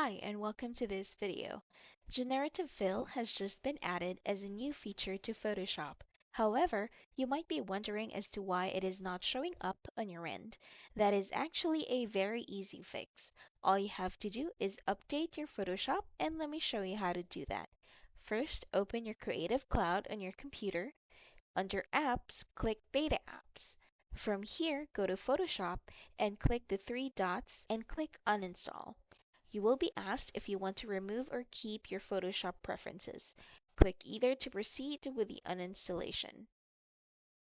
Hi and welcome to this video. Generative fill has just been added as a new feature to Photoshop. However, you might be wondering as to why it is not showing up on your end. That is actually a very easy fix. All you have to do is update your Photoshop, and let me show you how to do that. First, open your Creative Cloud on your computer. Under Apps, click Beta Apps. From here, go to Photoshop and click the three dots and click Uninstall. You will be asked if you want to remove or keep your Photoshop preferences. Click either to proceed with the uninstallation.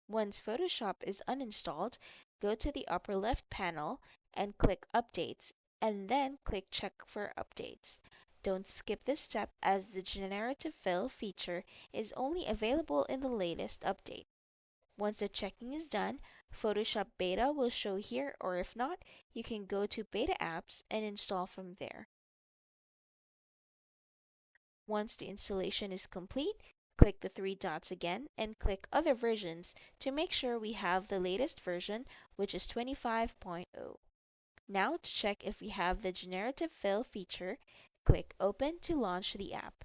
Once Photoshop is uninstalled, go to the upper left panel and click Updates, and then click Check for Updates. Don't skip this step as the Generative Fill feature is only available in the latest update. Once the checking is done, Photoshop Beta will show here, or if not, you can go to Beta Apps and install from there. Once the installation is complete, click the three dots again and click Other Versions to make sure we have the latest version, which is 25.0. Now to check if we have the Generative Fill feature, click Open to launch the app.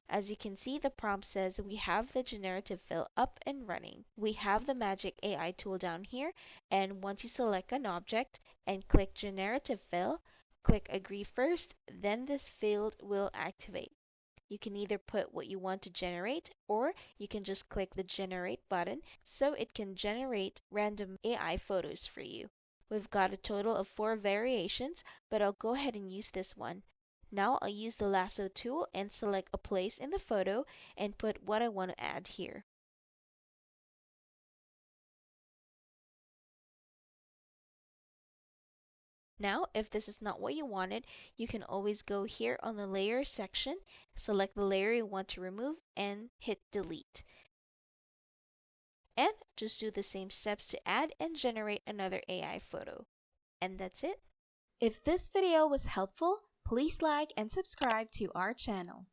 As you can see, the prompt says we have the Generative Fill up and running. We have the Magic AI tool down here, and once you select an object and click Generative Fill, click Agree first, then this field will activate. You can either put what you want to generate, or you can just click the Generate button so it can generate random AI photos for you. We've got a total of 4 variations, but I'll go ahead and use this one. Now I'll use the lasso tool and select a place in the photo and put what I want to add here. Now, if this is not what you wanted, you can always go here on the layer section, select the layer you want to remove, and hit delete. And just do the same steps to add and generate another AI photo. And that's it. If this video was helpful, please like and subscribe to our channel.